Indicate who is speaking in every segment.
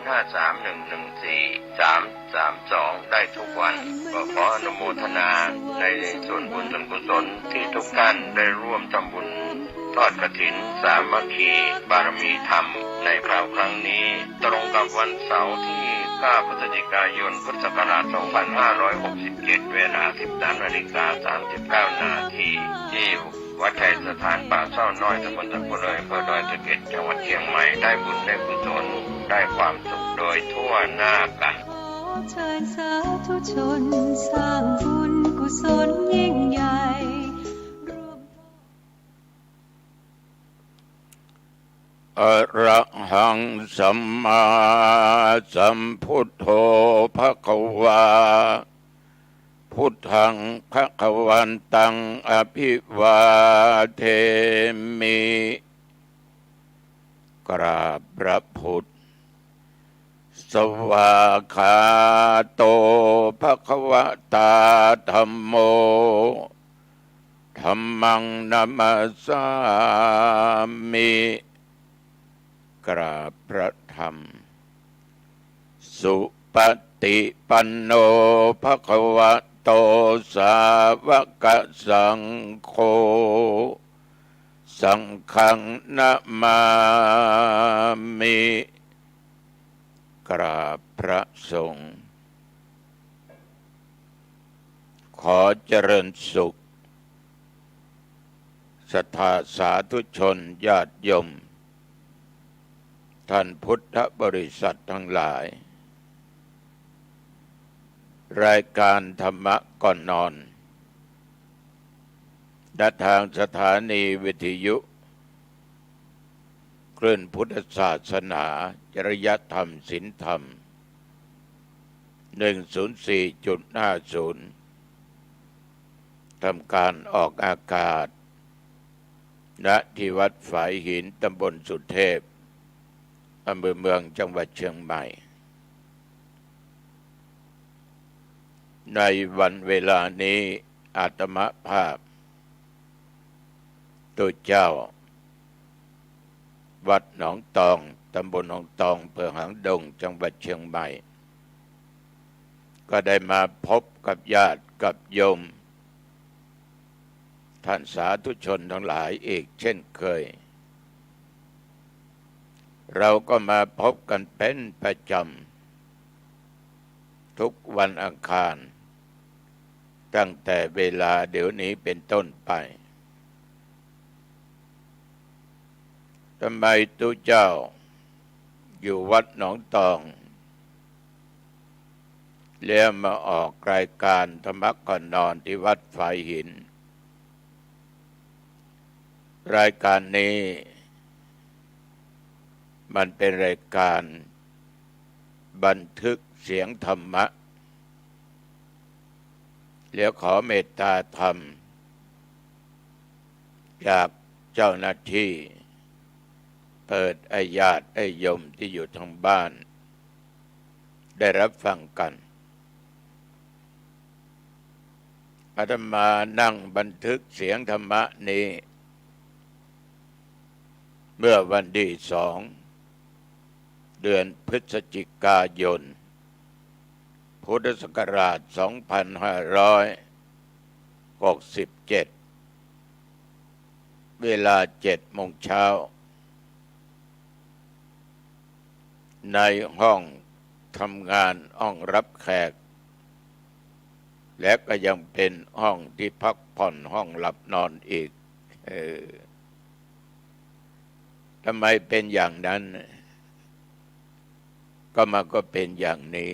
Speaker 1: 085653114332ได้ทุกวันก็ขออนุโมทนาในส่วนบุญส่วนกุศลที่ทุกท่านได้ร่วมทำบุญทอดกฐินสามัคคีบารมีธรรมในคราวครั้งนี้ตรงกับวันเสาร์ที่9 พฤศจิกายน พุทธศักราช 2567 เวลา 13:39 นาทีที่วัดชัยสถานป่าเศร้าน้อยตำบลตะกุเลยอำเภอดอยสะเก็ดจังหวัดเชียงใหม่ได้บุญได้กุศลได้ความสุขโดยทั่วหน้ากัน
Speaker 2: เชิญสาธุชนสร้างบุญกุศลยิ่งใหญ่
Speaker 3: อะระหังสัมมาสัมพุทโธภควาพุทธังภวันตังอภิวาเทมิกราบพระพุทธสวากขาโตภควตาธัมโมธัมมังนัมสสามิกราบพระธรรมสุปฏิปันโนภควโตสาวกสังโฆสังฆังนะมามิกราบพระสงฆ์ขอเจริญสุขศรัทธาสาธุชนญาติโยมท่านพุทธบริษัททั้งหลายรายการธรรมะก่อนนอนและทางสถานีวิทยุคลื่นพุทธศาสนาจริยธรรมศีลธรรม 104.50 ทำการออกอากาศณที่วัดฝายหินตำบลสุเทพอำเภอเมืองจังหวัดเชียงใหม่ในวันเวลานี้อาตมภาพตัวเจ้าวัดหนองตองตำบลหนองตองอำเภอหางดงจังหวัดเชียงใหม่ก็ได้มาพบกับญาติกับโยมท่านสาธุชนทั้งหลายอีกเช่นเคยเราก็มาพบกันเป็นประจำทุกวันอังคารตั้งแต่เวลาเดี๋ยวนี้เป็นต้นไปทำไมตุเจ้าอยู่วัดหนองตองแล้วมาออกรายการธรรมะก่อนนอนที่วัดฝายหินรายการนี้มันเป็นรายการบันทึกเสียงธรรมะแล้วขอเมตตาธรรมจากเจ้าหน้าที่เปิดให้ญาติให้โยมที่อยู่ทางบ้านได้รับฟังกันอาตมานั่งบันทึกเสียงธรรมะนี้เมื่อวันที่2 เดือนพฤศจิกายนพุทธศักราช 2567 เวลา 7 โมงเช้าในห้องทำงานห้องรับแขกและก็ยังเป็นห้องที่พักผ่อนห้องหลับนอนอีกทำไมเป็นอย่างนั้นก็เป็นอย่างนี้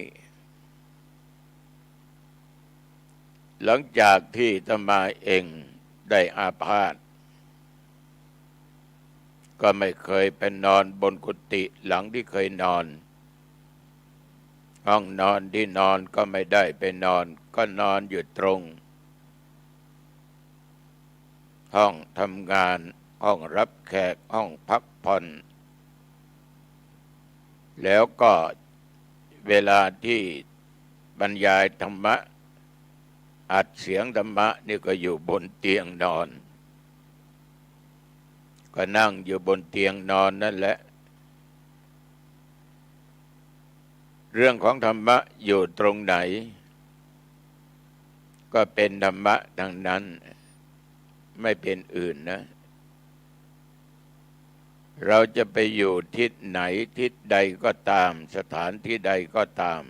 Speaker 3: หลังจากที่อาตมาเองได้อาพาธก็ไม่เคยไปนอนบนกุฏิหลังที่เคยนอนห้องนอนที่นอนก็ไม่ได้ไปนอนก็นอนอยู่ตรงห้องทำงานห้องรับแขกห้องพักผ่อนแล้วก็เวลาที่บรรยายธรรมะอัดเสียงธรรมะนี่ก็อยู่บนเตียงนอนก็นั่งอยู่บนเตียงนอนนั่นแหละ เรื่องของธรรมะอยู่ตรงไหนก็เป็นธรรมะทั้งนั้นไม่เป็นอื่นนะเราจะไปอยู่ทิศไหนทิศใดก็ตามสถานที่ใดก็ตาม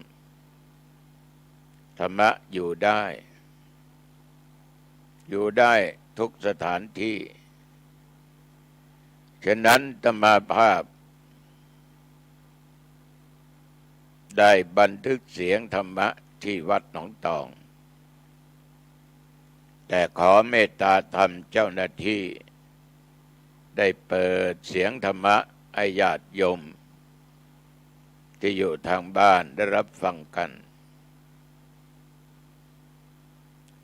Speaker 3: ธรรมะอยู่ได้ทุกสถานที่ฉะนั้นอาตมาภาพได้บันทึกเสียงธรรมะที่วัดหนองตองแต่ขอเมตตาธรรมเจ้าหน้าที่ได้เปิดเสียงธรรมะให้ญาติโยมที่อยู่ทางบ้านได้รับฟังกัน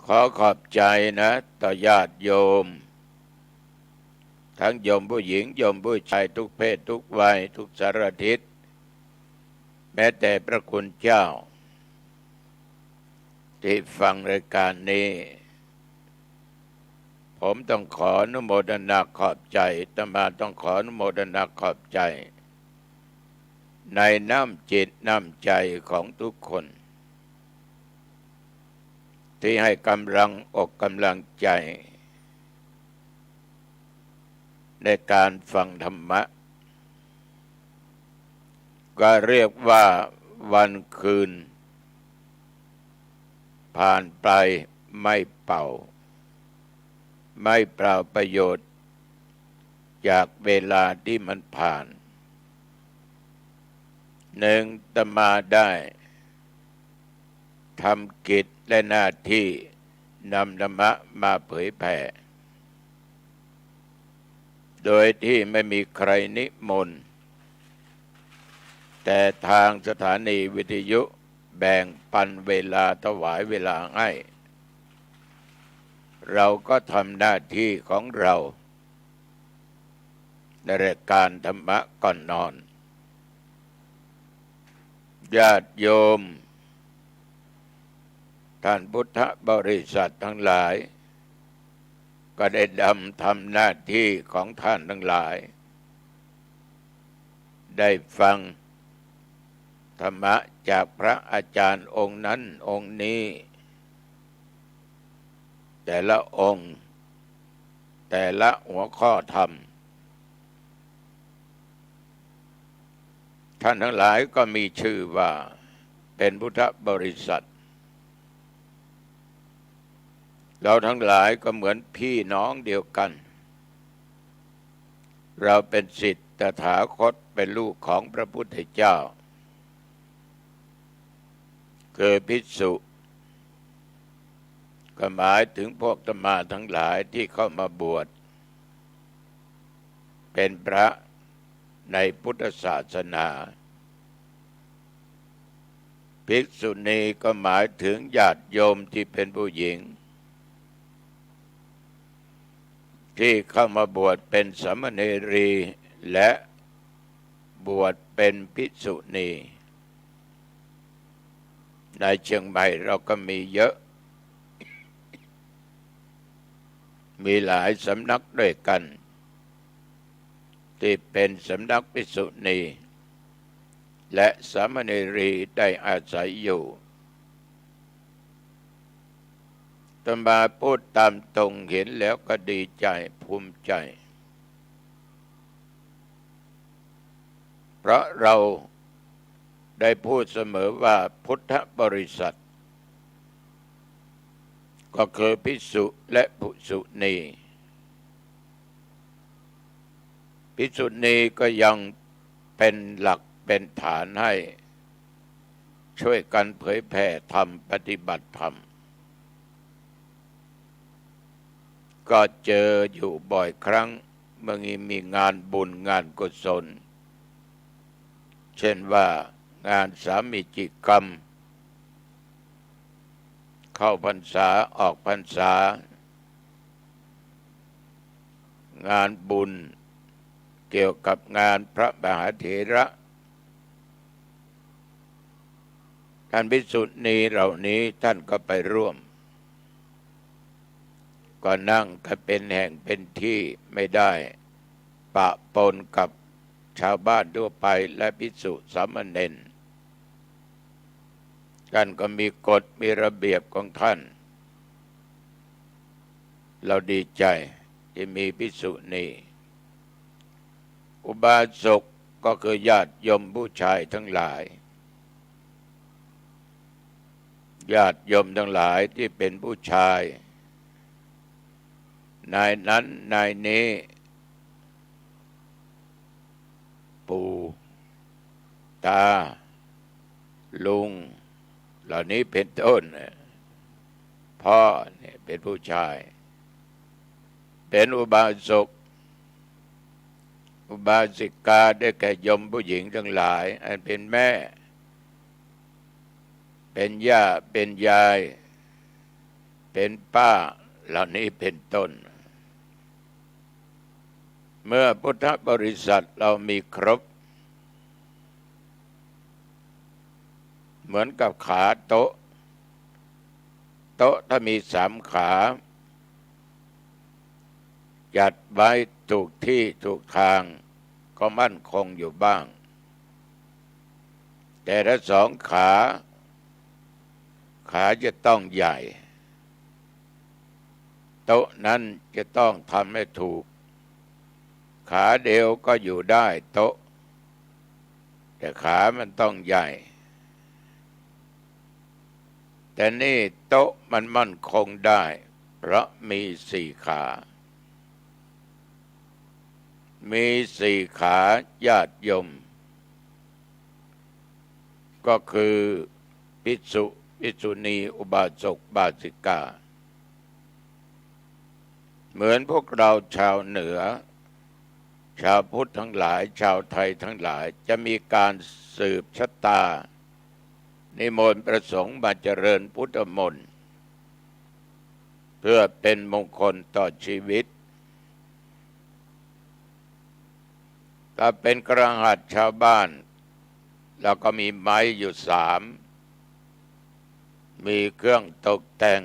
Speaker 3: ขอขอบใจนะต่อญาติโยมทั้งโยมผู้หญิงโยมผู้ชายทุกเพศทุกวัยทุกสารทิศแม้แต่พระคุณเจ้าที่ฟังรายการนี้ผมต้องขออนุโมทนาขอบใจอาตมาต้องขออนุโมทนาขอบใจในน้ำจิตน้ำใจของทุกคนที่ให้กำลังอกกำลังใจในการฟังธรรมะก็เรียกว่าวันคืนผ่านไปไม่เป่าไม่เปล่าประโยชน์จากเวลาที่มันผ่านหนึ่งอาตมาได้ทำกิจและหน้าที่นำธรรมะมาเผยแผ่โดยที่ไม่มีใครนิมนต์แต่ทางสถานีวิทยุแบ่งปันเวลาถวายเวลาให้เราก็ทำหน้าที่ของเราในรายการธรรมะก่อนนอนญาติโยมท่านพุทธบริษัททั้งหลายก็ได้ทำหน้าที่ของท่านทั้งหลายได้ฟังธรรมะจากพระอาจารย์องค์นั้นองค์นี้แต่ละองค์แต่ละหัวข้อธรรมท่านทั้งหลายก็มีชื่อว่าเป็นพุทธบริษัทเราทั้งหลายก็เหมือนพี่น้องเดียวกันเราเป็นศิษย์ตถาคตเป็นลูกของพระพุทธเจ้าคือภิกษุก็หมายถึงพวกอาตมาทั้งหลายที่เข้ามาบวชเป็นพระในพุทธศาสนาภิกษุณีก็หมายถึงญาติโยมที่เป็นผู้หญิงที่เข้ามาบวชเป็นสามเณรีและบวชเป็นภิกษุณีในเชียงใหม่เราก็มีเยอะมีหลายสำนักด้วยกันที่เป็นสำนักภิกษุณีและสามเณรีได้อาศัยอยู่อาตมาพูดตามตรงเห็นแล้วก็ดีใจภูมิใจเพราะเราได้พูดเสมอว่าพุทธบริษัทก็คือภิกษุและภิกษุณีภิกษุณีก็ยังเป็นหลักเป็นฐานให้ช่วยกันเผยแผ่ธรรมปฏิบัติธรรมก็เจออยู่บ่อยครั้งเมื่อมีงานบุญงานกุศลเช่นว่างานสามีจิกรรมเข้าพรรษาออกพรรษางานบุญเกี่ยวกับงานพระมหาเถระท่านภิกษุณีเหล่านี้ท่านก็ไปร่วมก็นั่งกันเป็นแห่งเป็นที่ไม่ได้ปะปนกับชาวบ้านทั่วไปและภิกษุสามเณร ท่านก็มีกฎมีระเบียบของท่าน เราดีใจที่มีภิกษุณีอุบาสกก็คือญาติโยมผู้ชายทั้งหลายญาติโยมทั้งหลายที่เป็นผู้ชายนายนั้นนายนี้ปู่ตาลุงเหล่านี้เป็นต้นพ่อเนี่ยเป็นผู้ชายเป็นอุบาสกอุบาสิกาได้แก่โยมผู้หญิงทั้งหลายอันเป็นแม่เป็นย่าเป็นยายเป็นป้าเหล่านี้เป็นต้นเมื่อพุทธบริษัทเรามีครบเหมือนกับขาโต๊ะถ้ามี3 ขาจัดไว้ถูกที่ถูกทางก็มั่นคงอยู่บ้างแต่ถ้า2 ขาจะต้องใหญ่โต๊ะนั้นจะต้องทำให้ถูกขาเดียวก็อยู่ได้โต๊ะแต่ขามันต้องใหญ่แต่นี่โต๊ะมันมั่นคงได้เพราะมี4 ขามี4 ขาญาติโยมก็คือภิกษุภิกษุณีอุบาสกบาสิกาเหมือนพวกเราชาวเหนือชาวพุทธทั้งหลายชาวไทยทั้งหลายจะมีการสืบชะตานิมนต์พระสงฆ์มาเจริญพุทธมนต์เพื่อเป็นมงคลต่อชีวิตถ้าเป็นกระหัสชาวบ้านเราก็มีไม้อยู่3มีเครื่องตกแต่ง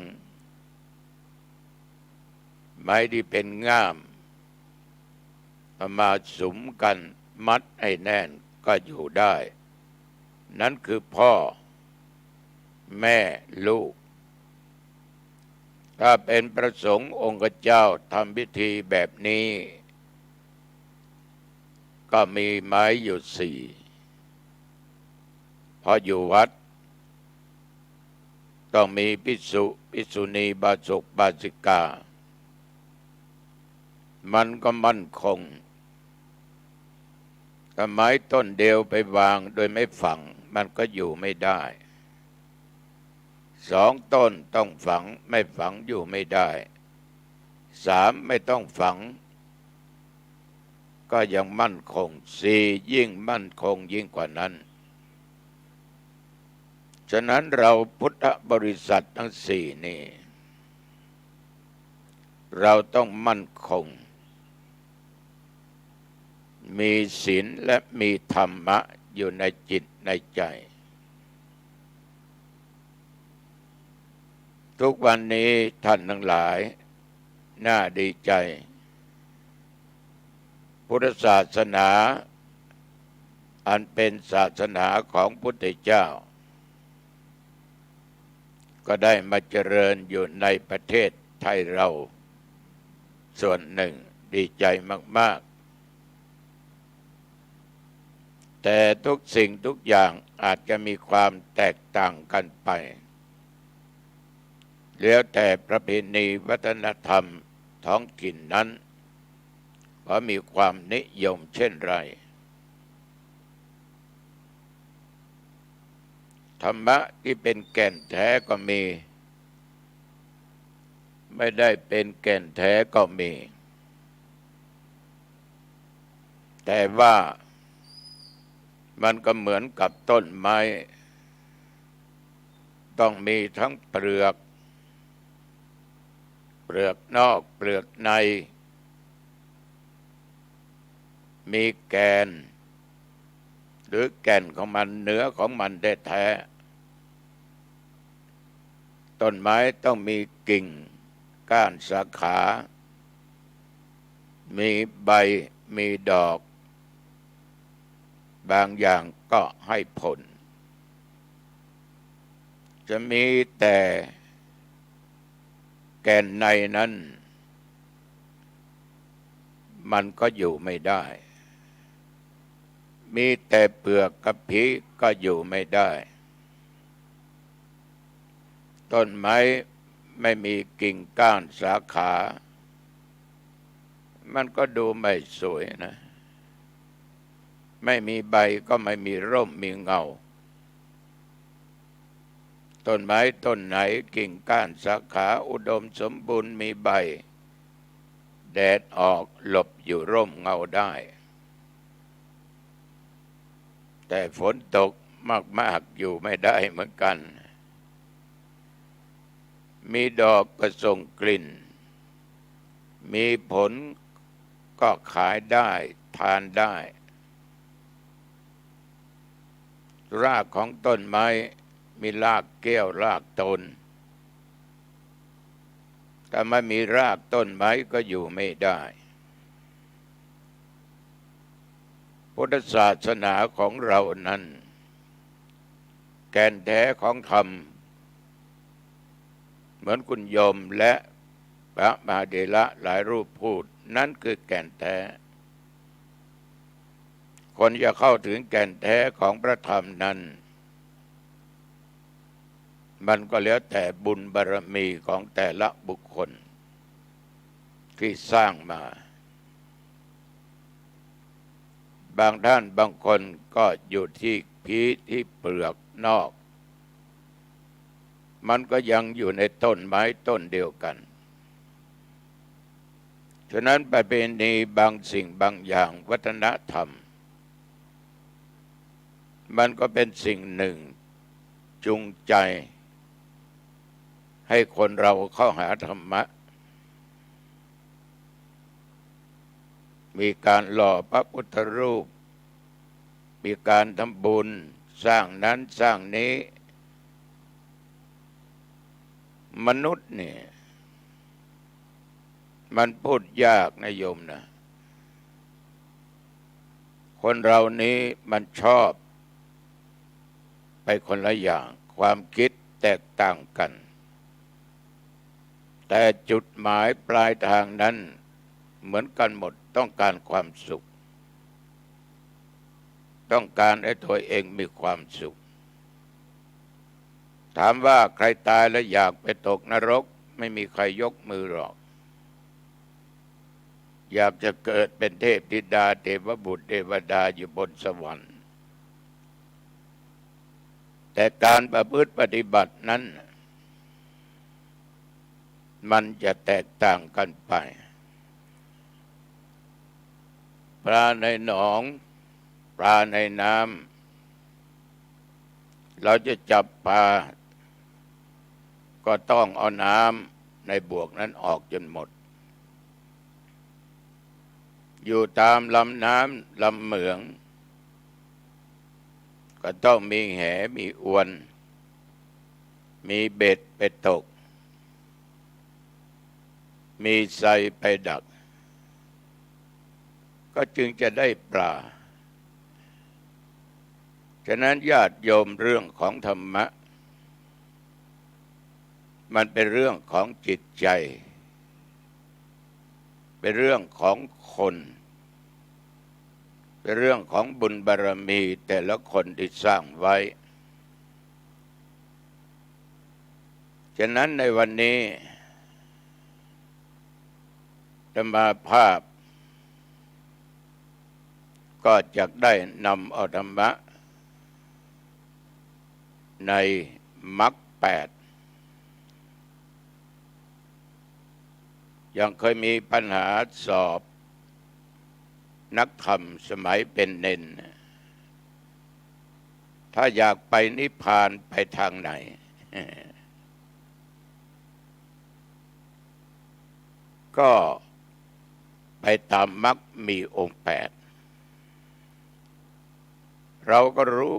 Speaker 3: ไม้ที่เป็นง่ามเอามาสุมกันมัดให้แน่นก็อยู่ได้นั่นคือพ่อแม่ลูกถ้าเป็นพระสงฆ์องค์เจ้าทำพิธีแบบนี้ก็มีไม้อยู่4พออยู่วัดต้องมีภิกษุภิกษุณีบาสกบาสิกามันก็มั่นคงถ้าไม้ต้นเดียวไปวางโดยไม่ฝังมันก็อยู่ไม่ได้2 ต้นต้องฝังไม่ฝังอยู่ไม่ได้3ไม่ต้องฝังก็ยังมั่นคง4ยิ่งมั่นคงยิ่งกว่านั้นฉะนั้นเราพุทธบริษัททั้ง4นี่เราต้องมั่นคงมีศีลและมีธรรมะอยู่ในจิตในใจทุกวันนี้ท่านทั้งหลายน่าดีใจพุทธศาสนาอันเป็นศาสนาของพุทธเจ้าก็ได้มาเจริญอยู่ในประเทศไทยเราส่วนหนึ่งดีใจมากๆแต่ทุกสิ่งทุกอย่างอาจจะมีความแตกต่างกันไปแล้วแต่ประเพณีวัฒนธรรมท้องถิ่นนั้นว่ามีความนิยมเช่นไรธรรมะที่เป็นแก่นแท้ก็มีไม่ได้เป็นแก่นแท้ก็มีแต่ว่ามันก็เหมือนกับต้นไม้ต้องมีทั้งเปลือกนอกเปลือกในมีแกนหรือแก่นของมันเนื้อของมันได้แท้ต้นไม้ต้องมีกิ่งก้านสาขามีใบมีดอกบางอย่างก็ให้ผล จะมีแต่แก่นในนั้นมันก็อยู่ไม่ได้ มีแต่เปลือกกับผีก็อยู่ไม่ได้ ต้นไม้ไม่มีกิ่งก้านสาขา มันก็ดูไม่สวยนะ ไม่มีใบก็ไม่มีร่มมีเงา ต้นไม้ต้นไหนกิ่งก้านสาขาอุดมสมบูรณ์มีใบแดดออกหลบอยู่ร่มเงาได้แต่ฝนตกมากๆอยู่ไม่ได้เหมือนกันมีดอกก็ส่งกลิ่นมีผลก็ขายได้ทานได้รากของต้นไม้มีรากแก้วรากต้นถ้าไม่มีรากต้นไม้ก็อยู่ไม่ได้พุทธศาสนาของเรานั้นแก่นแท้ของธรรมเหมือนคุณโยมและพระมหาเถระหลายรูปพูดนั่นคือแก่นแท้คนจะเข้าถึงแก่นแท้ของพระธรรมนั้นมันก็แล้วแต่บุญบารมีของแต่ละบุคคลที่สร้างมาบางท่านบางคนก็อยู่ที่ผีที่เปลือกนอกมันก็ยังอยู่ในต้นไม้ต้นเดียวกันฉะนั้นประเพณีบางสิ่งบางอย่างวัฒนธรรมมันก็เป็นสิ่งหนึ่งจูงใจให้คนเราเข้าหาธรรมะมีการหล่อพระพุทธรูปมีการทำบุญสร้างนั้นสร้างนี้มนุษย์เนี่ยมันพูดยากนะโยมนะคนเรานี้มันชอบไปคนละอย่างความคิดแตกต่างกันแต่จุดหมายปลายทางนั้นเหมือนกันหมดต้องการความสุขต้องการให้ตัวเองมีความสุขถามว่าใครตายแล้วอยากไปตกนรกไม่มีใครยกมือหรอกอยากจะเกิดเป็นเทพธิดาเทวบุตรเทวดาอยู่บนสวรรค์แต่การประพฤติปฏิบัตินั้นมันจะแตกต่างกันไปปลาในหนองปลาในน้ำเราจะจับปลาก็ต้องเอาน้ำในบ่วงนั้นออกจนหมดอยู่ตามลำน้ำลำเหมืองก็ต้องมีแหมีอวนมีเบ็ดไปตกมีไซไปดักก็จึงจะได้ปลาฉะนั้นญาติโยมเรื่องของธรรมะมันเป็นเรื่องของจิตใจเป็นเรื่องของคนเป็นเรื่องของบุญบารมีแต่ละคนที่สร้างไว้ฉะนั้นในวันนี้ธรรมาภาพก็จะได้นำเอาธรรมะในมรรค8ยังเคยมีปัญหาสอบนักธรรมสมัยเป็นเนนถ้าอยากไปนิพพานไปทางไหนก็ไปตามมรรคมีองค์8เราก็รู้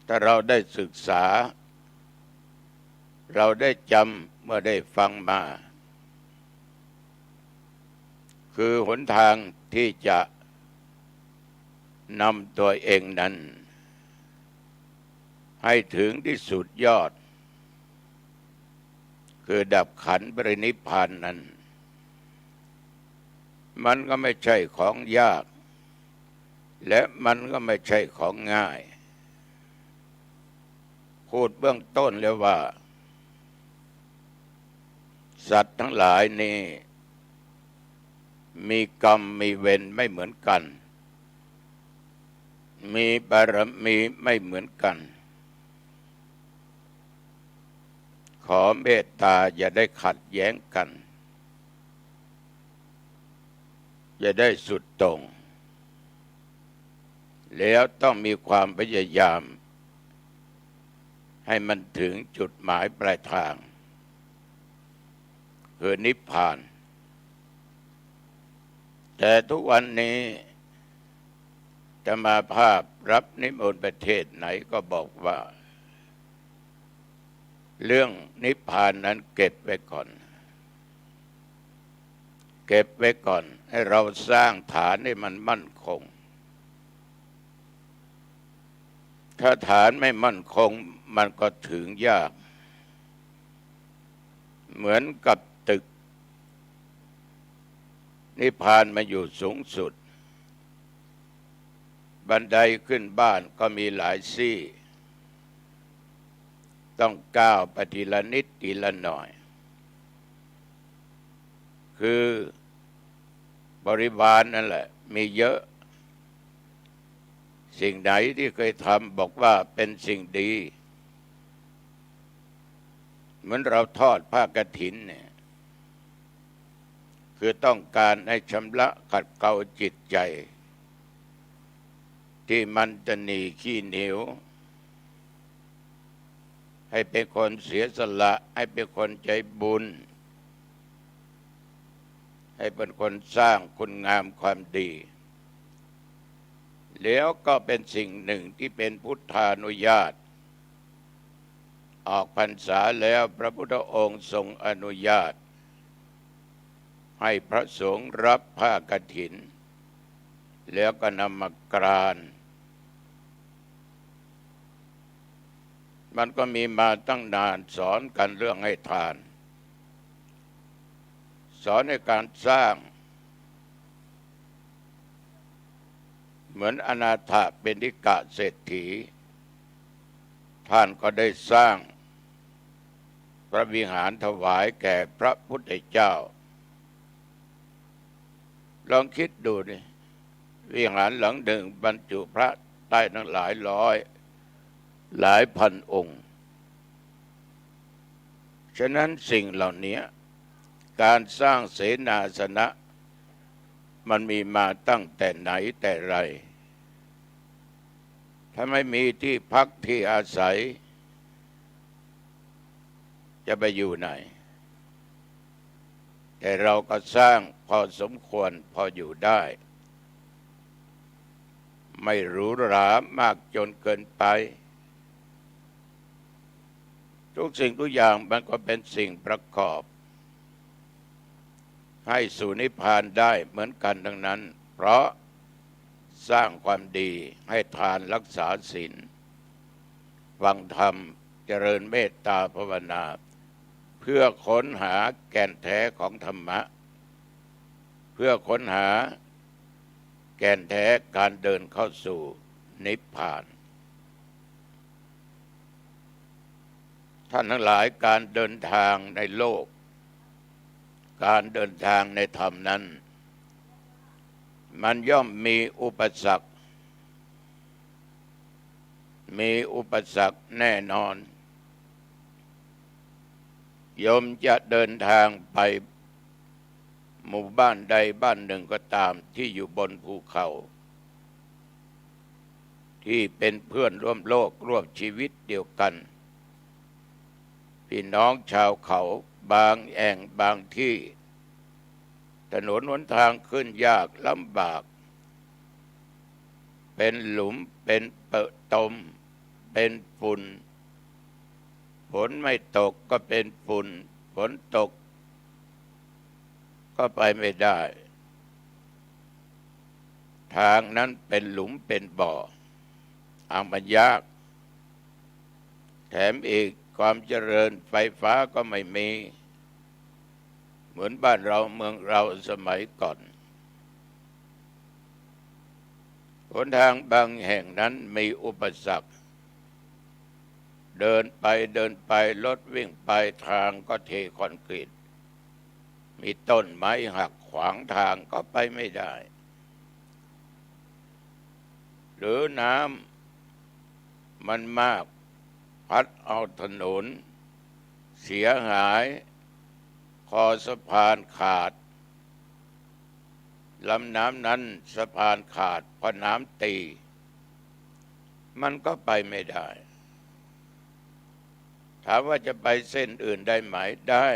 Speaker 3: ถ้าเราได้ศึกษาเราได้จำเมื่อได้ฟังมาคือหนทางที่จะนำตัวเองนั้น ให้ถึงที่สุดยอดคือดับขันธ์ปรินิพพานนั้นมันก็ไม่ใช่ของยากและมันก็ไม่ใช่ของง่ายพูดเบื้องต้นแล้วว่าสัตว์ทั้งหลายนี้มีกรรมมีเวรไม่เหมือนกันมีบารมีไม่เหมือนกันขอเมตตาอย่าได้ขัดแย้งกันอย่าได้สุดโต่งแล้วต้องมีความพยายามให้มันถึงจุดหมายปลายทางคือนิพพานแต่ทุกวันนี้จะมาภาพรับนิมนต์ประเทศไหนก็บอกว่าเรื่องนิพพานนั้นเก็บไว้ก่อนเก็บไว้ก่อนให้เราสร้างฐานให้มันมั่นคงถ้าฐานไม่มั่นคงมันก็ถึงยากเหมือนกับตึกนิพพานมาอยู่สูงสุดบันไดขึ้นบ้านก็มีหลายซี่ต้องก้าวไปทีละนิดทีละหน่อยคือบริวารนั่นแหละมีเยอะสิ่งไหนที่เคยทำบอกว่าเป็นสิ่งดีเหมือนเราทอดผ้ากฐินเนี่ยคือต้องการให้ชำระขัดเกลาจิตใจที่มันจะหนีขี้เหนียวให้เป็นคนเสียสละให้เป็นคนใจบุญให้เป็นคนสร้างคุณงามความดีแล้วก็เป็นสิ่งหนึ่งที่เป็นพุทธานุญาตออกพรรษาแล้วพระพุทธองค์ทรงอนุญาตให้พระสงฆ์รับผ้ากฐินแล้วก็นำมากรานมันก็มีมาตั้งนานสอนกันเรื่องให้ทานสอนในการสร้างเหมือนอนาถปิณฑิกะเศรษฐีท่านก็ได้สร้างพระวิหารถวายแก่พระพุทธเจ้าลองคิดดูดิวิหารหลังหนึ่งบรรจุพระได้ทั้งหลายร้อยหลายพันองค์ฉะนั้นสิ่งเหล่านี้การสร้างเสนาสนะมันมีมาตั้งแต่ไหนแต่ไรถ้าไม่มีที่พักที่อาศัยจะไปอยู่ไหนแต่เราก็สร้างพอสมควรพออยู่ได้ไม่หรูหรามากจนเกินไปทุกสิ่งทุกอย่างมันก็เป็นสิ่งประกอบให้สู่นิพพานได้เหมือนกันทั้งนั้นเพราะสร้างความดีให้ทานรักษาศีลฟังธรรมเจริญเมตตาภาวนาเพื่อค้นหาแก่นแท้ของธรรมะเพื่อค้นหาแก่นแท้การเดินเข้าสู่นิพพานท่านทั้งหลายการเดินทางในโลกการเดินทางในธรรมนั้นมันย่อมมีอุปสรรคแน่นอนโยมจะเดินทางไปหมู่บ้านใดบ้านหนึ่งก็ตามที่อยู่บนภูเขาที่เป็นเพื่อนร่วมโลกร่วมชีวิตเดียวกันพี่น้องชาวเขาบางแห่งบางที่ถนนหนทางขึ้นยากลำบากเป็นหลุมเป็นเปอะตมเป็นฝุ่นฝนไม่ตกก็เป็นฝุ่นฝนตกก็ไปไม่ได้ทางนั้นเป็นหลุมเป็นบ่อมันยาก แถมอีกความเจริญไฟฟ้าก็ไม่มีเหมือนบ้านเราเมืองเราสมัยก่อนหนทางบางแห่งนั้นมีอุปสรรคเดินไปรถวิ่งไปทางก็เทคอนกรีตมีต้นไม้หักขวางทางก็ไปไม่ได้หรือน้ำมันมากพัดเอาถนนเสียหายคอสะพานขาดลำน้ำนั้นสะพานขาดเพราะน้ำตีมันก็ไปไม่ได้ถามว่าจะไปเส้นอื่นได้ไหมได้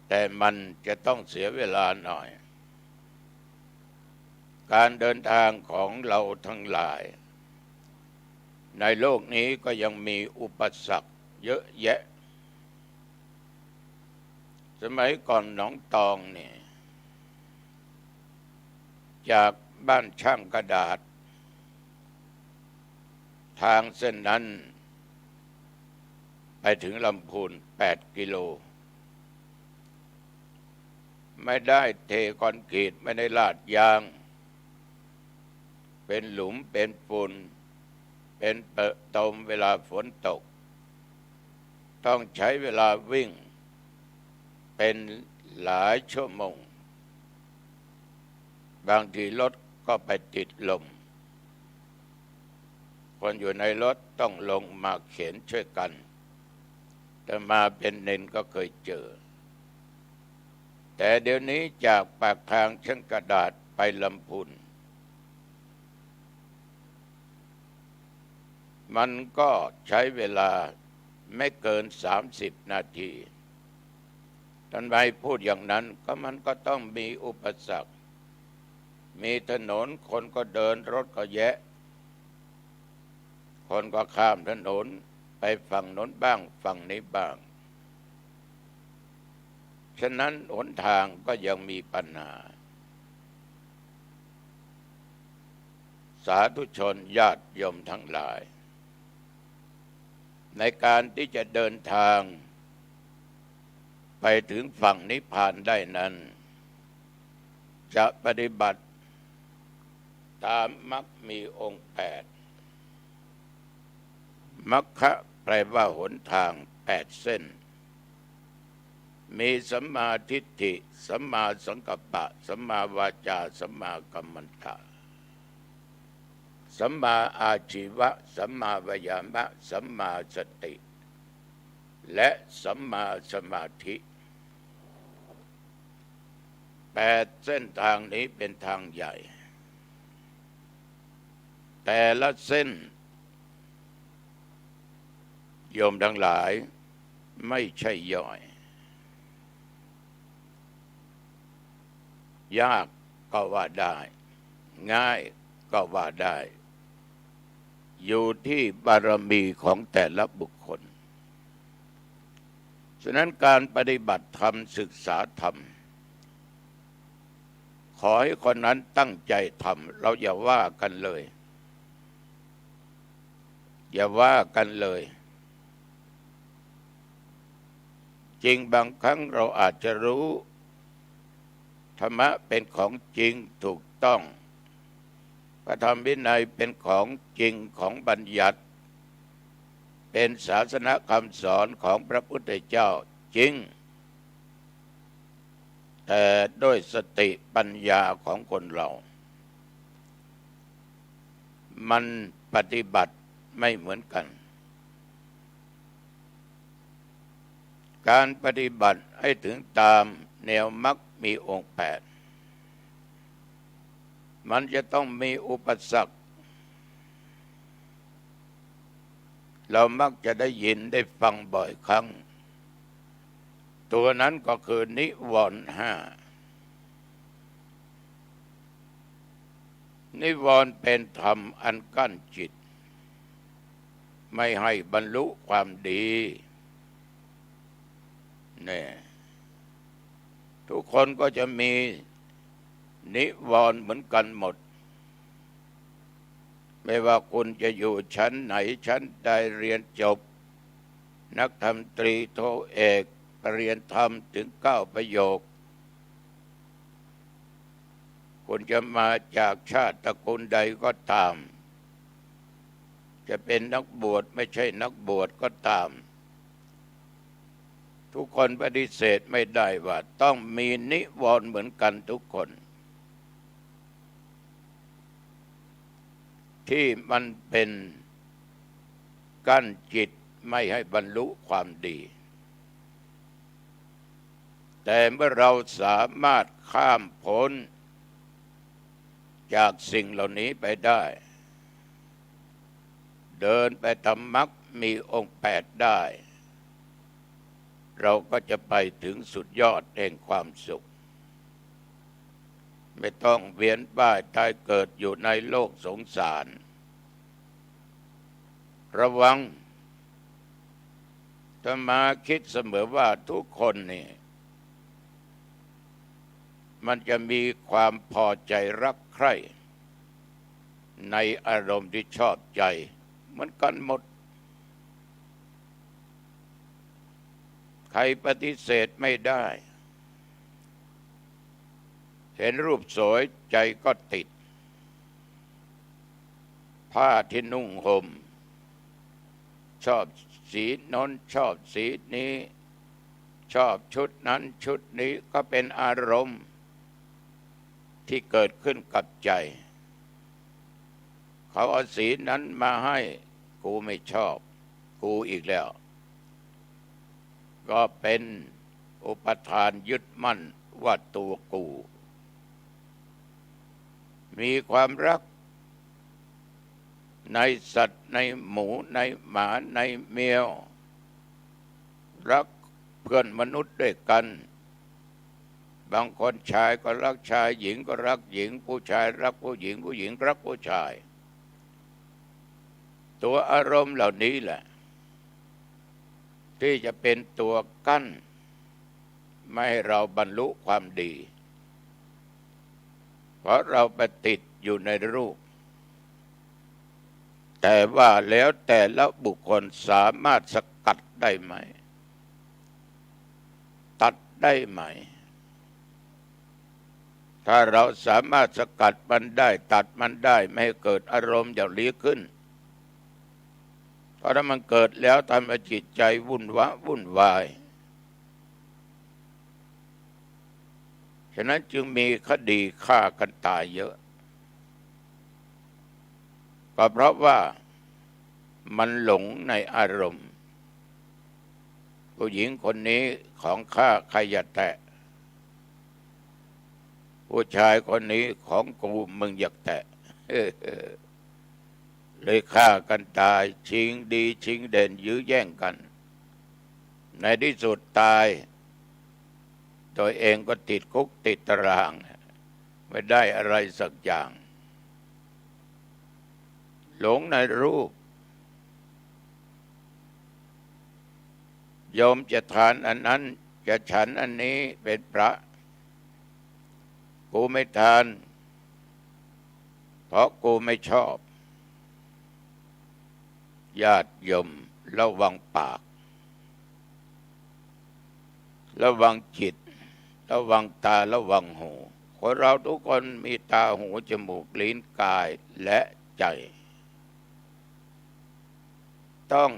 Speaker 3: แต่มันจะต้องเสียเวลาหน่อยการเดินทางของเราทั้งหลายในโลกนี้ก็ยังมีอุปสรรคเยอะแยะสมัยก่อนหนองตองนี่จากบ้านช่างกระดาษทางเส้นนั้นไปถึงลำพูน8 กิโลไม่ได้เทคอนกรีตไม่ได้ลาดยางเป็นหลุมเป็นฝุ่นเป็นเปอะตมเวลาฝนตกต้องใช้เวลาวิ่งเป็นหลายชั่วโมงบางทีรถก็ไปติดลมคนอยู่ในรถต้องลงมาเข็นช่วยกันแต่มาเป็นเนนก็เคยเจอแต่เดี๋ยวนี้จากปากทางช่างกระดาษไปลำพูนมันก็ใช้เวลาไม่เกิน30 นาทีท่านใดพูดอย่างนั้นก็มันก็ต้องมีอุปสรรคมีถนนคนก็เดินรถก็แยะคนก็ข้ามถนนไปฝั่งโน้นบ้างฝั่งนี้บ้างฉะนั้นหนทางก็ยังมีปัญหาสาธุชนญาติโยมทั้งหลายในการที่จะเดินทางไปถึงฝั่งนิพพานได้นั้นจะปฏิบัติตามมรรคมีองค์8มรรคแปลว่าหนทาง8 เส้นมีสัมมาทิฏฐิสัมมาสังกัปปะสัมมาวาจาสัมมากัมมันตะสัมมาอาชีวะสัมมาวายามะสัมมาสติและสัมมาสมาธิ8 เส้นทางนี้เป็นทางใหญ่แต่ละเส้นโยมทั้งหลายไม่ใช่ย่อยยากก็ว่าได้ง่ายก็ว่าได้อยู่ที่บารมีของแต่ละบุคคลฉะนั้นการปฏิบัติธรรมศึกษาธรรมขอให้คนนั้นตั้งใจทำเราอย่าว่ากันเลยอย่าว่ากันเลยจริงบางครั้งเราอาจจะรู้ธรรมะเป็นของจริงถูกต้องพระธรรมวินัยเป็นของจริงของบัญญัติเป็นศาสนคำสอนของพระพุทธเจ้าจริงแต่ด้วยสติปัญญาของคนเรามันปฏิบัติไม่เหมือนกันการปฏิบัติให้ถึงตามแนวมรรคมีองค์8มันจะต้องมีอุปสรรคเรามักจะได้ยินได้ฟังบ่อยครั้งตัวนั้นก็คือนิวรณ์5นิวรณ์เป็นธรรมอันกั้นจิตไม่ให้บรรลุความดีเนี่ยทุกคนก็จะมีนิวรณ์เหมือนกันหมด ไม่ว่าคุณจะอยู่ชั้นไหนชั้นใดเรียนจบนักธรรมตรีโทเอกปริญญาธรรมถึง9 ประโยคคุณจะมาจากชาติตระกูลใดก็ตามจะเป็นนักบวชไม่ใช่นักบวชก็ตามทุกคนปฏิเสธไม่ได้ว่าต้องมีนิวรณ์เหมือนกันทุกคนที่มันเป็นกั้นจิตไม่ให้บรรลุความดีแต่เมื่อเราสามารถข้ามพ้นจากสิ่งเหล่านี้ไปได้เดินไปทำมรรคมีองค์8ได้เราก็จะไปถึงสุดยอดแห่งความสุขไม่ต้องเวียนว่ายตายเกิดอยู่ในโลกสงสารระวังจะมาคิดเสมอว่าทุกคนนี่มันจะมีความพอใจรักใคร่ในอารมณ์ที่ชอบใจเหมือนกันหมดใครปฏิเสธไม่ได้เห็นรูปสวยใจก็ติดผ้าที่นุ่งห่มชอบสีน้นชอบสีนี้ชอบชุดนั้นชุดนี้ก็เป็นอารมณ์ที่เกิดขึ้นกับใจเขาเอาสีนั้นมาให้กูไม่ชอบกูอีกแล้วก็เป็นอุปทานยึดมั่นว่าตัวกูมีความรักในสัตว์ในหมูในหมาในแมวรักเพื่อนมนุษย์ด้วยกันบางคนชายก็รักชายหญิงก็รักหญิงผู้ชายรักผู้หญิงผู้หญิงรักผู้ชายตัวอารมณ์เหล่านี้แหละที่จะเป็นตัวกั้นไม่ให้เราบรรลุความดีเพราะเราไปติดอยู่ในรูปแต่ว่าแล้วแต่ละบุคคลสามารถสกัดได้ไหมตัดได้ไหมถ้าเราสามารถสกัดมันได้ตัดมันได้ไม่ให้เกิดอารมณ์อย่างนี้ขึ้นเพราะถ้ามันเกิดแล้วทำให้จิตใจวุ่นวายฉะนั้นจึงมีคดีฆ่ากันตายเยอะก็เพราะว่ามันหลงในอารมณ์ผู้หญิงคนนี้ของข้าใครอย่าแตะผู้ชายคนนี้ของกูมึงอย่าแตะเลยฆ่ากันตายชิงดีชิงเด่นยื้อแย่งกันในที่สุดตายตัวเองก็ติดคุกติดตารางไม่ได้อะไรสักอย่างหลงในรูปโยมจะทานอันนั้นจะฉันอันนี้เป็นพระกูไม่ทานเพราะกูไม่ชอบญาติโยมระวังปากระวังจิตระวังตาระวังหูคนเราทุกคนมีตาหูจมูกลิ้นกายและใจต้อง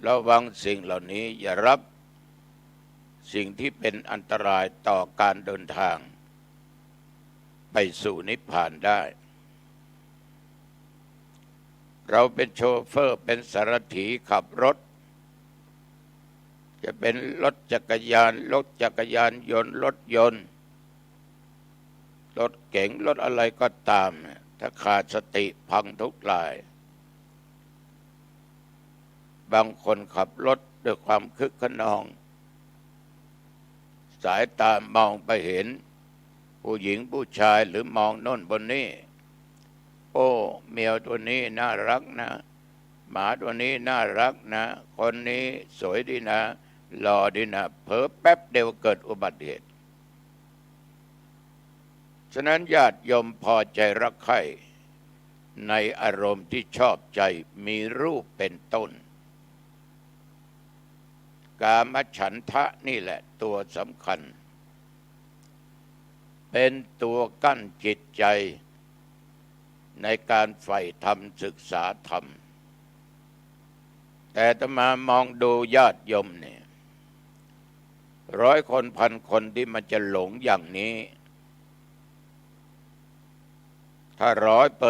Speaker 3: ระวังสิ่งเหล่านี้อย่ารับสิ่งที่เป็นอันตรายต่อการเดินทางไปสู่นิพพานได้เราเป็นโชเฟอร์เป็นสารถีขับรถจะเป็นรถจักรยานยนต์รถยนต์รถเก๋งรถอะไรก็ตามถ้าขาดสติพังทุกรายบางคนขับรถด้วยความคึกขนองสายตามองไปเห็นผู้หญิงผู้ชายหรือมองโน่นบนนี้โอ้แมวตัวนี้น่ารักนะหมาตัวนี้น่ารักนะคนนี้สวยดีนะหล่อดีนะเผลอแป๊บเดียวเกิดอุบัติเหตุฉะนั้นญาติโยมพอใจรักใคร่ ในอารมณ์ที่ชอบใจมีรูปเป็นต้นกามฉันทะนี่แหละตัวสำคัญเป็นตัวกั้นจิตใจในการใฝ่ธรรมศึกษาธรรมแต่ถ้ามามองดูญาติโยมเนี่ย100 คนพันคนที่มันจะหลงอย่างนี้ถ้า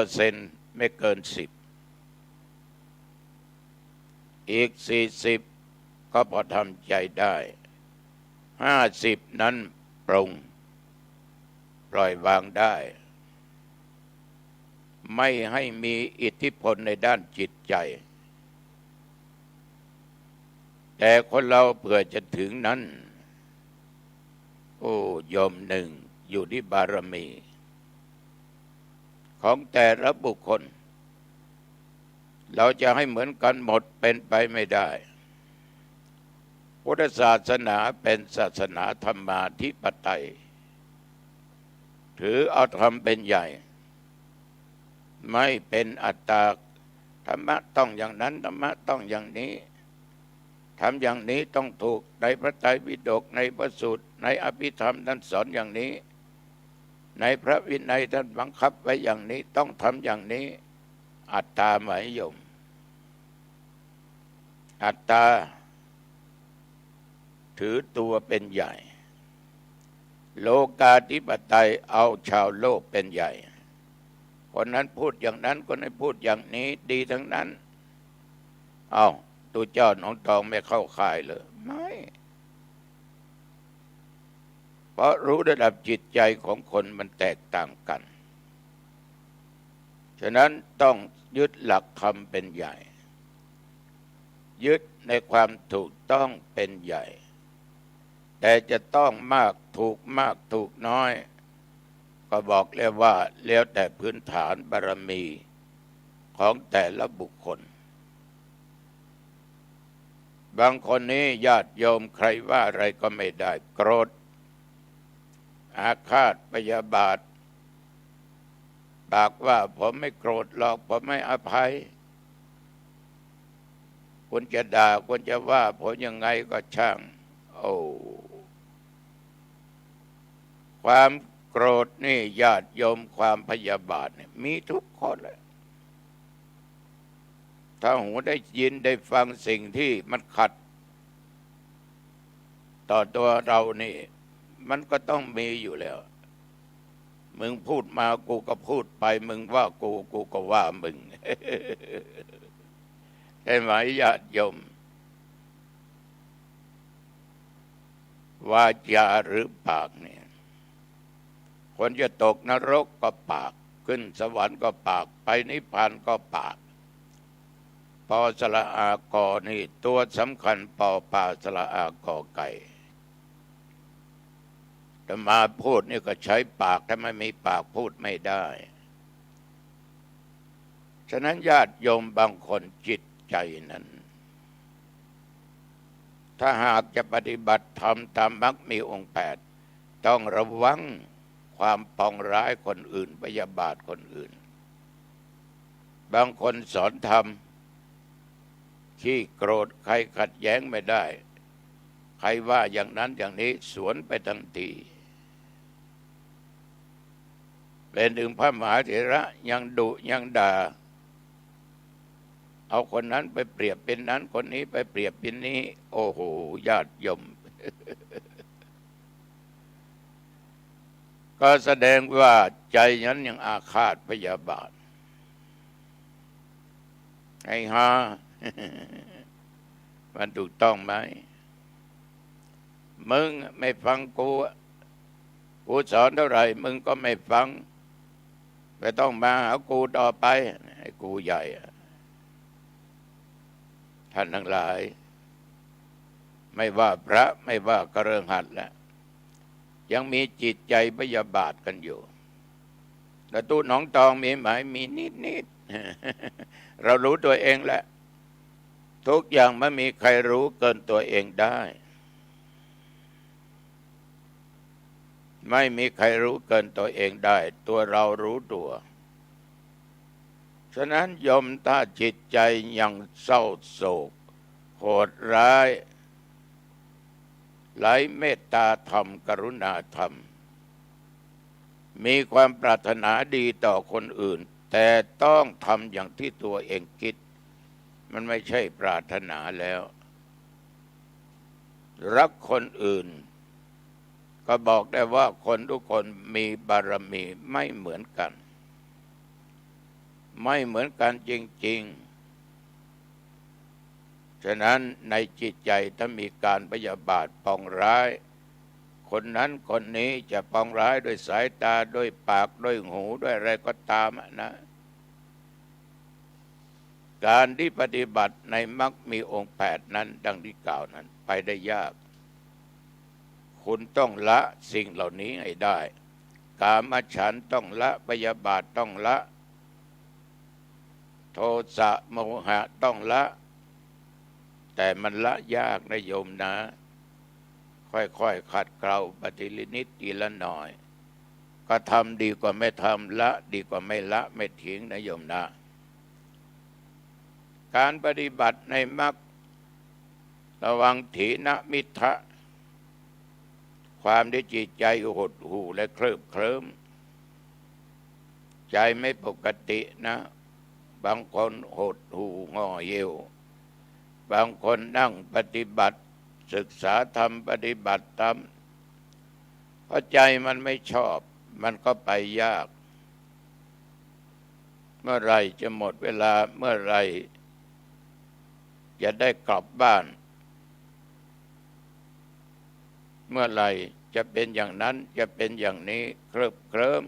Speaker 3: 100%ไม่เกิน10อีก40ก็พอทำใจได้50นั้นปรุงปล่อยวางได้ไม่ให้มีอิทธิพลในด้านจิตใจแต่คนเราเผื่อจะถึงนั้นโอ้โยมหนึ่งอยู่ที่บารมีของแต่ละบุคคลเราจะให้เหมือนกันหมดเป็นไปไม่ได้พุทธศาสนาเป็นศาสนาธรรมาธิปไตยถือเอาธรรมเป็นใหญ่ไม่เป็นอัตตาธรรมะต้องอย่างนั้นธรรมะต้องอย่างนี้ทำอย่างนี้ต้องถูกในพระไตรปิฎกในพระสูตรในอภิธรรมท่านสอนอย่างนี้ในพระวินัยท่านบังคับไว้อย่างนี้ต้องทำอย่างนี้อัตตาหมายยมอัตตาถือตัวเป็นใหญ่โลกาธิปไตยเอาชาวโลกเป็นใหญ่คนนั้นพูดอย่างนั้นคนนี้พูดอย่างนี้ดีทั้งนั้นเอาตัวเจ้าหนองตองไม่เข้าข่ายเลยไม่เพราะรู้ระดับจิตใจของคนมันแตกต่างกันฉะนั้นต้องยึดหลักธรรมเป็นใหญ่ยึดในความถูกต้องเป็นใหญ่แต่จะต้องมากถูกน้อยก็บอกเลยว่าแล้วแต่พื้นฐานบารมีของแต่ละบุคคลบางคนนี้ญาติโยมใครว่าอะไรก็ไม่ได้โกรธอาฆาตพยาบาทปากว่าผมไม่โกรธหรอกผมไม่อภัยคุณจะด่าคุณจะว่าผมยังไงก็ช่างโอ้ความโกรธนี่ญาติโยมความพยาบาทเนี่ยมีทุกคนเลยถ้าหูได้ยินได้ฟังสิ่งที่มันขัดต่อตัวเรานี่มันก็ต้องมีอยู่แล้วมึงพูดมากูก็พูดไปมึงว่ากูก็ว่ามึง ใช่ไหมญาติโยมวาจาหรือปากเนี่ยคนจะตกนรกก็ปากขึ้นสวรรค์ก็ปากไปนิพพานก็ปากปอสระอากอนี่ตัวสำคัญปอปาสระอากอไก่แต่มาพูดนี่ก็ใช้ปากถ้าไม่มีปากพูดไม่ได้ฉะนั้นญาติโยมบางคนจิตใจนั้นถ้าหากจะปฏิบัติธรรมตามมรรคมีองค์8ต้องระวังความปองร้ายคนอื่นพยาบาทคนอื่นบางคนสอนธรรมขี้โกรธใครขัดแย้งไม่ได้ใครว่าอย่างนั้นอย่างนี้สวนไปทันทีเป็นถึงพระมหาเถระยังดุยังด่าเอาคนนั้นไปเปรียบเป็นนั้นคนนี้ไปเปรียบเป็นนี้โอ้โหญาติโยม ก็แสดงว่าใจนั้นยังอาฆาตพยาบาทไอ้ฮา มันถูกต้องไหมมึงไม่ฟังกูสอนเท่าไหร่มึงก็ไม่ฟังไม่ต้องมาหากูต่อไปไอ้กูใหญ่ท่านทั้งหลายไม่ว่าพระไม่ว่ากระเริงหัดแล้วยังมีจิตใจพยาบาทกันอยู่แต่ตู้หนองตองมีไหมมีนิด เรารู้ตัวเองแหละทุกอย่างไม่มีใครรู้เกินตัวเองได้ไม่มีใครรู้เกินตัวเองได้ตัวเรารู้ตัว ฉะนั้นโยมถ้าจิตใจยังเศร้าโศกโหดร้ายไร้เมตตาธรรมกรุณาธรรมมีความปรารถนาดีต่อคนอื่นแต่ต้องทำอย่างที่ตัวเองคิดมันไม่ใช่ปรารถนาแล้วรักคนอื่นก็บอกได้ว่าคนทุกคนมีบารมีไม่เหมือนกันไม่เหมือนกันจริงๆฉะนั้นในจิตใจถ้ามีการพยาบาทปองร้ายคนนั้นคนนี้จะปองร้ายด้วยสายตาด้วยปากด้วยหูด้วยอะไรก็ตามนะการที่ปฏิบัติในมรรคมีองค์8นั้นดังที่กล่าวนั้นไปได้ยากคุณต้องละสิ่งเหล่านี้ให้ได้กามฉันท์ต้องละพยาบาทต้องละโทสะโมหะต้องละแต่มันละยากนะโยมนะค่อยๆขัดเกลาปฏินิดทีละหน่อยก็ทำดีกว่าไม่ทำละดีกว่าไม่ละไม่ทิ้งนะโยมนะการปฏิบัติในมรรคระวังถีนมิทะความที่จิตใจหดหู่และเคลิบเคลิ้มใจไม่ปกตินะบางคนหดหู่ห่อเหี่ยวบางคนนั่งปฏิบัติศึกษาธรรมปฏิบัติธรรมเพราะใจมันไม่ชอบมันก็ไปยากเมื่อไรจะหมดเวลาเมื่อไรจะได้กลับบ้านเมื่อไรจะเป็นอย่างนั้นจะเป็นอย่างนี้เคลิบเคลิ้ม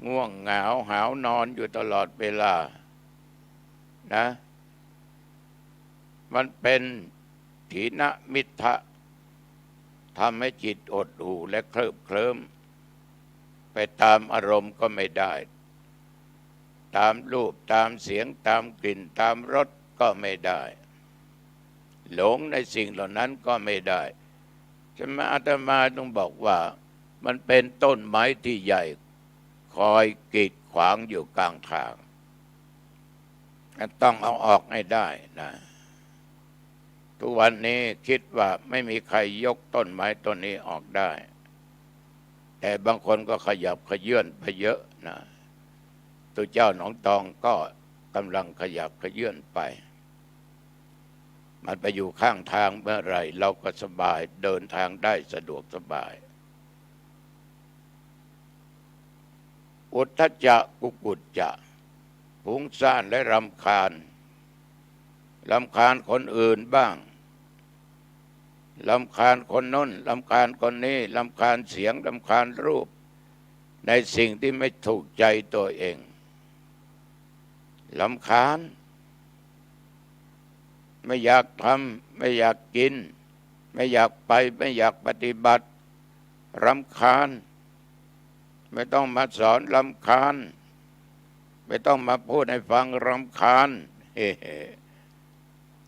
Speaker 3: ง่วงเหงาหาวนอนอยู่ตลอดเวลานะมันเป็นถีนมิทะทำให้จิตอดหู่และเคลิบเคลิ้มไปตามอารมณ์ก็ไม่ได้ตามรูปตามเสียงตามกลิ่นตามรสก็ไม่ได้หลงในสิ่งเหล่านั้นก็ไม่ได้ฉะนั้นอาตมาต้องบอกว่ามันเป็นต้นไม้ที่ใหญ่คอยกีดขวางอยู่กลางทางต้องเอาออกให้ได้นะทุกวันนี้คิดว่าไม่มีใครยกต้นไม้ต้นนี้ออกได้แต่บางคนก็ขยับขยื่นไปเยอะนะตัวเจ้าหนองตองก็กำลังขยับขยื่นไปมันไปอยู่ข้างทางเมื่อไรเราก็สบายเดินทางได้สะดวกสบายอุทธัจจะกุกุจจะฟุ้งซ่านและรำคาญคนอื่นบ้างรำคาญคนโน้นรำคาญคนนี้รำคาญเสียงรำคาญรูปในสิ่งที่ไม่ถูกใจตัวเองรำคาญไม่อยากทำไม่อยากกินไม่อยากไปไม่อยากปฏิบัติรำคาญไม่ต้องมาสอนรำคาญไม่ต้องมาพูดให้ฟังรำคาญ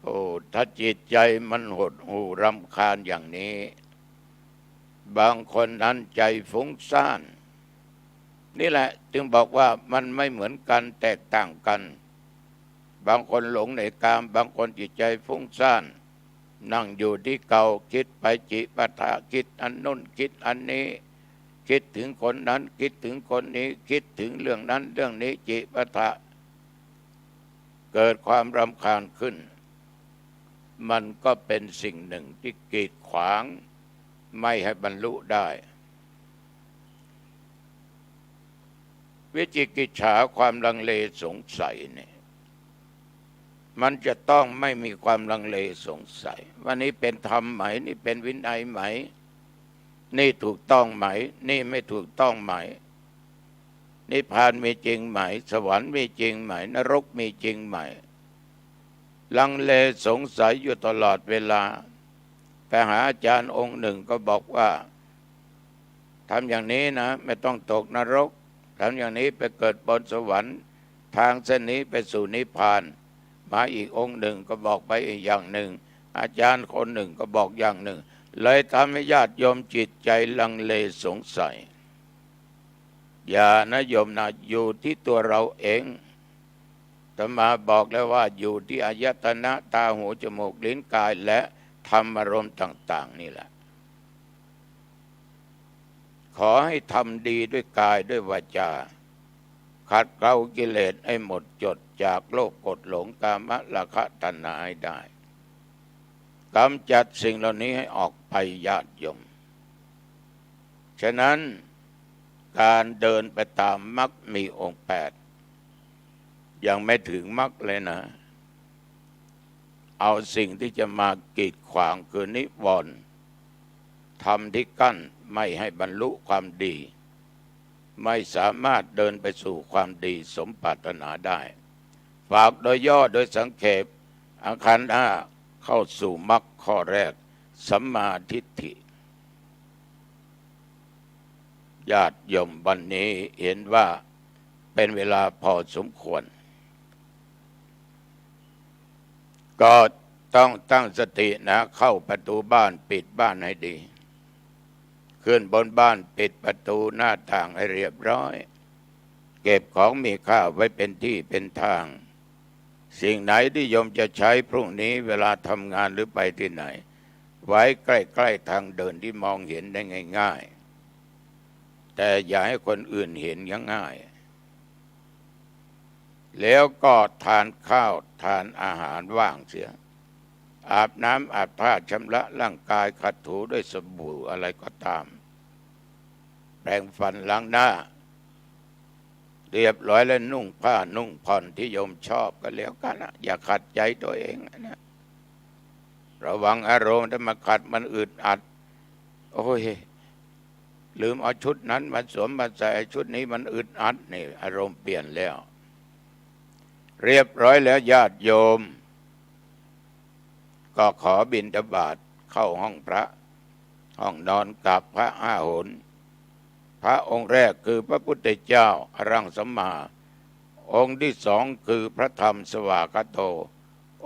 Speaker 3: โอ้ถ้าจิตใจมันหดหู่รำคาญอย่างนี้บางคนนั้นใจฟุ้งซ่านนี่แหละจึงบอกว่ามันไม่เหมือนกันแตกต่างกันบางคนหลงในกามบางคนจิตใจฟุ้งซ่านนั่งอยู่ที่เก่าคิดไปจิปาถะคิดอันนู้นคิดอันนี้คิดถึงคนนั้นคิดถึงคนนี้คิดถึงเรื่องนั้นเรื่องนี้จิปาถะเกิดความรำคาญขึ้นมันก็เป็นสิ่งหนึ่งที่กีดขวางไม่ให้บรรลุได้วิจิกิจฉาความลังเลสงสัยเนี่ยมันจะต้องไม่มีความลังเลสงสัยว่านี่เป็นธรรมไหมนี่เป็นวินัยไหมนี่ถูกต้องไหมนี่ไม่ถูกต้องไหมนิพพานมีจริงไหมสวรรค์มีจริงไหมนรกมีจริงไหมลังเลสงสัยอยู่ตลอดเวลาไปหาอาจารย์องค์หนึ่งก็บอกว่าทำอย่างนี้นะไม่ต้องตกนรกทำอย่างนี้ไปเกิดบนสวรรค์ทางเส้นนี้ไปสู่นิพพานมาอีกองค์หนึ่งก็บอกไปอีกอย่างหนึ่งอาจารย์คนหนึ่งก็บอกอย่างหนึ่งเลยทำให้ญาติโยมจิตใจลังเลสงสัยอย่านะโยมนะอยู่ที่ตัวเราเอง มาบอกแล้วว่าอยู่ที่อายตนะตาหูจมูกลิ้นกายและธรรมอารมณ์ต่างๆนี่แหละขอให้ทำดีด้วยกายด้วยวาจาขัดเกลากิเลสให้หมดจดจากโลภกดหลงกามราคะตัณหาให้ได้กำจัดสิ่งเหล่านี้ให้ออกไปญาติโยมฉะนั้นการเดินไปตามมรรคมีองค์8ยังไม่ถึงมรรคเลยนะเอาสิ่งที่จะมากีดขวางคือนิวรณ์ทำที่กั้นไม่ให้บรรลุความดีไม่สามารถเดินไปสู่ความดีสมปรารถนาได้ฝากโดยย่อโดยสังเขปอาคาร5เข้าสู่มรรคข้อแรกสัมมาทิฏฐิญาติโยมวันนี้เห็นว่าเป็นเวลาพอสมควรก็ต้องตั้งสตินะเข้าประตูบ้านปิดบ้านให้ดีขึ้นบนบ้านปิดประตูหน้าต่างให้เรียบร้อยเก็บของมีค่าไว้เป็นที่เป็นทางสิ่งไหนที่โยมจะใช้พรุ่งนี้เวลาทำงานหรือไปที่ไหนไว้ใกล้ๆทางเดินที่มองเห็นได้ง่ายๆแต่อย่าให้คนอื่นเห็นง่ายๆแล้วก็ทานข้าวทานอาหารว่างเสียอาบน้ำอาบท่าชำระร่างกายขัดถูด้วยสบู่อะไรก็ตามแปรงฟันล้างหน้าเรียบร้อยแล้วนุ่งผ้านุ่งผ่อนที่โยมชอบก็แล้วกันนะอย่าขัดใจตัวเองนะระวังอารมณ์ถ้ามาขัดมันอึดอัดโอ้ยลืมเอาชุดนั้นมาสวมมาใส่ชุดนี้มันอึดอัดนี่อารมณ์เปลี่ยนแล้วเรียบร้อยแล้วญาติโยมก็ขอบิณฑบาตเข้าห้องพระห้องนอนกับพระ5 หนพระองค์แรกคือพระพุทธเจ้าอรังสัมมาองค์ที่2คือพระธรรมสวากโต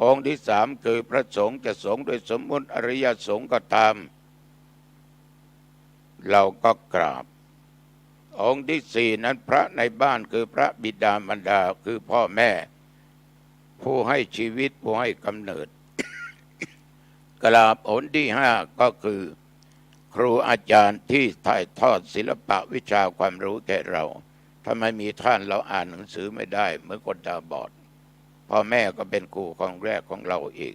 Speaker 3: องค์ที่3คือพระสงฆ์จะสงฆ์โดยสมมุติอริยสงฆ์ก็ตามเราก็กราบองค์ที่4นั้นพระในบ้านคือพระบิดามารดาคือพ่อแม่ผู้ให้ชีวิตผู้ให้กำเนิดกราบองค์ที่5ก็คือครูอาจารย์ที่ถ่ายทอดศิลปะวิชาความรู้แก่เราถ้าไม่มีท่านเราอ่านหนังสือไม่ได้เหมือนคนตาบอดพ่อแม่ก็เป็นครูของแรกของเราอีก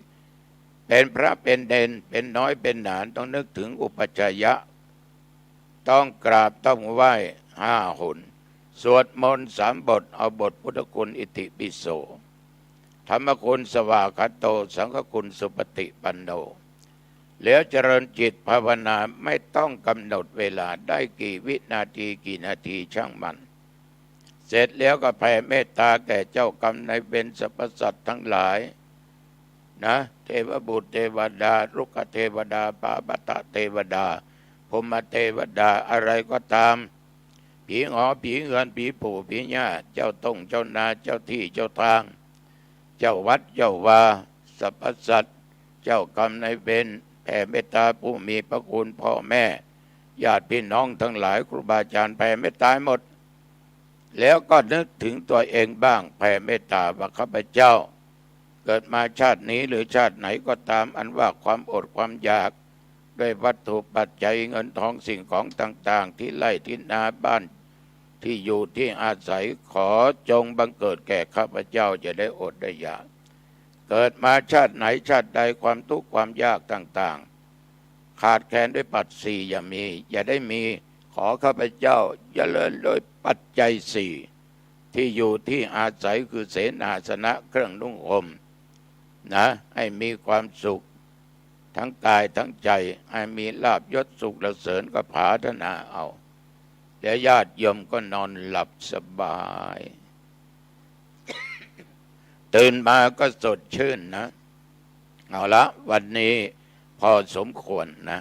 Speaker 3: เป็นพระเป็นเด่นเป็นน้อยเป็นหนานต้องนึกถึงอุปัชฌายะต้องกราบต้องไหว้5 หนสวดมนต์3 บทเอาบทพุทธคุณอิติปิโสธรรมคุณสวากโตสังฆคุณสุปฏิปันโนแล้วเจริญจิตภาวนาไม่ต้องกำหนดเวลาได้กี่วินาทีกี่นาทีช่างมันเสร็จแล้วก็แผ่เมตตาแก่เจ้ากรรมนายเวรสรรพสัตว์ทั้งหลายนะเทวบุตรเทวดารุกเทวดาปาปตะเทวดาพรหมเทวดาอะไรก็ตามผีหอผีเงินผีปู่ผีย่าเจ้าตงเจ้านาเจ้าที่เจ้าทางเจ้าวัดเจ้าวาสรรพสัตว์เจ้ากรรมนายเวรแผ่เมตตาผู้มีพระคุณพ่อแม่ญาติพี่น้องทั้งหลายครูบาอาจารย์แผ่เมตตาหมดแล้วก็นึกถึงตัวเองบ้างแผ่เมตตาว่าข้าพเจ้าเกิดมาชาตินี้หรือชาติไหนก็ตามอันว่าความอดความอยากด้วยวัตถุปัจจัยเงินทองสิ่งของต่างๆที่ไร่ที่นาบ้านที่อยู่ที่อาศัยขอจงบังเกิดแก่ข้าพเจ้าจะได้อดได้อยากเกิดมาชาติไหนชาติใดความทุกข์ความยากต่างๆขาดแคลนด้วยปัจจัยอย่าได้มีขอข้าพเจ้าเจริญโดยปัจจัย4ที่อยู่ที่อาศัยคือเสนาสนะเครื่องนุ่งห่มนะให้มีความสุขทั้งกายทั้งใจให้มีลาภยศสุขละเสริญก็ปรารถนาเอาแล้วญาติโยมก็นอนหลับสบายตื่นมาก็สดชื่นนะเอาละวันนี้พอสมควรนะ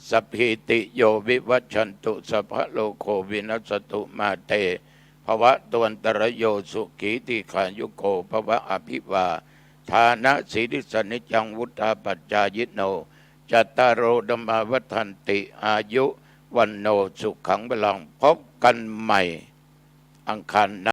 Speaker 3: สัพพิติโยวิวัชชันตุสัพพะโลกโควินัสตุมาเตภวะตวันตรโยสุขีติขายุโกภวะอภิวาทานะสีริสนิจังวุฒาปัจจายโนจัตตารโอธรรมาวัฏันติอายุวันโนสุขังพลังพบกันใหม่อังคาร